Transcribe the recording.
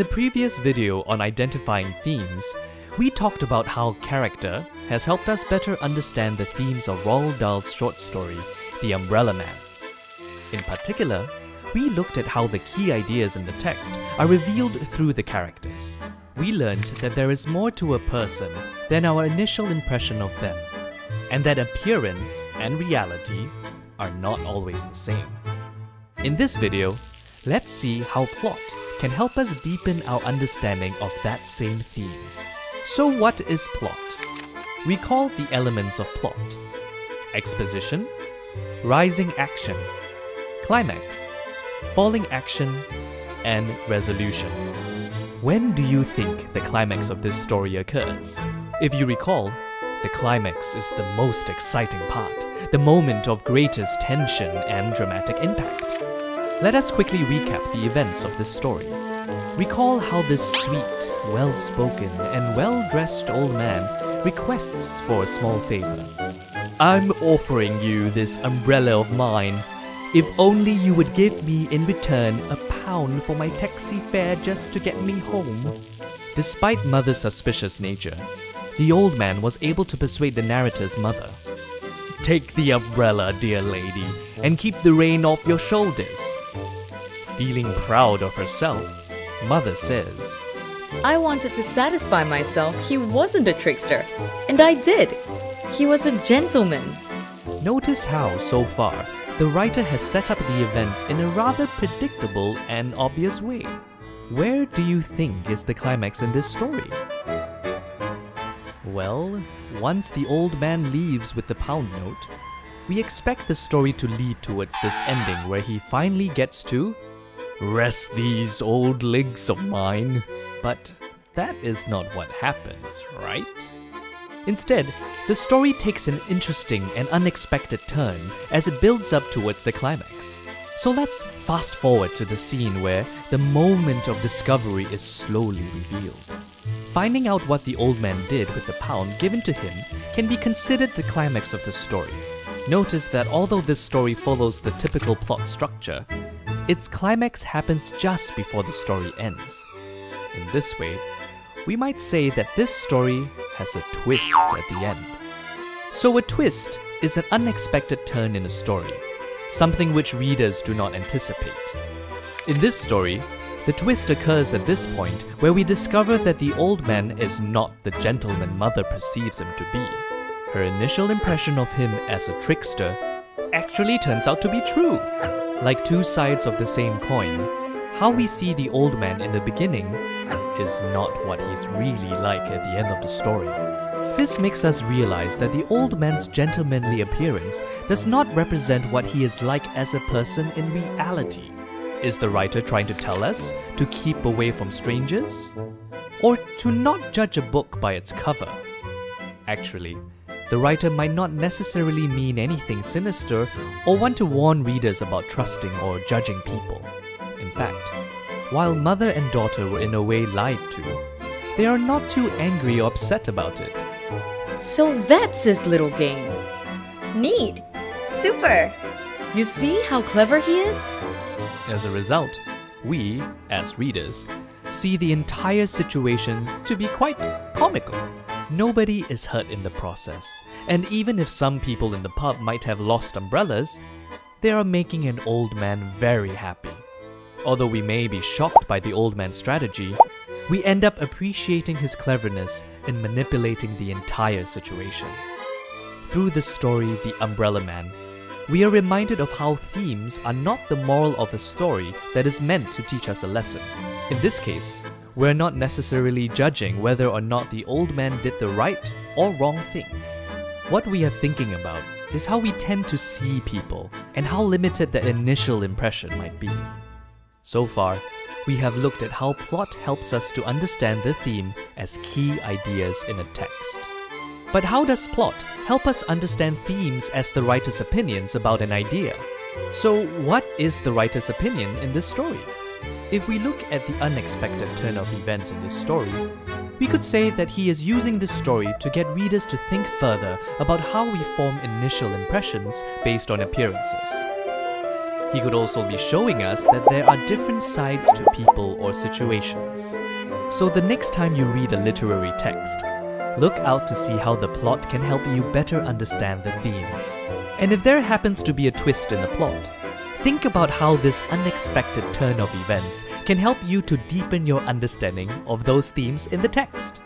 In the previous video on identifying themes, we talked about how character has helped us better understand the themes of Roald Dahl's short story, The Umbrella Man. In particular, we looked at how the key ideas in the text are revealed through the characters. We learned that there is more to a person than our initial impression of them, and that appearance and reality are not always the same. In this video, let's see how plot can help us deepen our understanding of that same theme. So what is plot? Recall the elements of plot: exposition, rising action, climax, falling action, and resolution. When do you think the climax of this story occurs? If you recall, the climax is the most exciting part, the moment of greatest tension and dramatic impact. Let us quickly recap the events of this story. Recall how this sweet, well-spoken, and well-dressed old man requests for a small favor. "I'm offering you this umbrella of mine. If only you would give me in return £1 for my taxi fare just to get me home." Despite Mother's suspicious nature, the old man was able to persuade the narrator's mother. "Take the umbrella, dear lady, and keep the rain off your shoulders." Feeling proud of herself, Mother says, I wanted to satisfy myself he wasn't a trickster, and I did. He was a gentleman. Notice how, so far, the writer has set up the events in a rather predictable and obvious way. Where do you think is the climax in this story? Well, once the old man leaves with the pound note, we expect the story to lead towards this ending where he finally gets to rest these old legs of mine. But that is not what happens, right? Instead, the story takes an interesting and unexpected turn as it builds up towards the climax. So let's fast forward to the scene where the moment of discovery is slowly revealed. Finding out what the old man did with the pound given to him can be considered the climax of the story. Notice that although this story follows the typical plot structure, its climax happens just before the story ends. In this way, we might say that this story has a twist at the end. So a twist is an unexpected turn in a story, something which readers do not anticipate. In this story, the twist occurs at this point where we discover that the old man is not the gentleman Mother perceives him to be. Her initial impression of him as a trickster actually turns out to be true. Like two sides of the same coin, how we see the old man in the beginning is not what he's really like at the end of the story. This makes us realize that the old man's gentlemanly appearance does not represent what he is like as a person in reality. Is the writer trying to tell us to keep away from strangers? Or to not judge a book by its cover? Actually, the writer might not necessarily mean anything sinister or want to warn readers about trusting or judging people. In fact, while mother and daughter were in a way lied to, they are not too angry or upset about it. So that's his little game. Neat. Super. You see how clever he is? As a result, we, as readers, see the entire situation to be quite comical. Nobody is hurt in the process, and even if some people in the pub might have lost umbrellas, they are making an old man very happy. Although we may be shocked by the old man's strategy, we end up appreciating his cleverness in manipulating the entire situation. Through the story The Umbrella Man, we are reminded of how themes are not the moral of a story that is meant to teach us a lesson. In this case, we're not necessarily judging whether or not the old man did the right or wrong thing. What we are thinking about is how we tend to see people and how limited the initial impression might be. So far, we have looked at how plot helps us to understand the theme as key ideas in a text. But how does plot help us understand themes as the writer's opinions about an idea? So what is the writer's opinion in this story? If we look at the unexpected turn of events in this story, we could say that he is using this story to get readers to think further about how we form initial impressions based on appearances. He could also be showing us that there are different sides to people or situations. So the next time you read a literary text, look out to see how the plot can help you better understand the themes. And if there happens to be a twist in the plot, think about how this unexpected turn of events can help you to deepen your understanding of those themes in the text.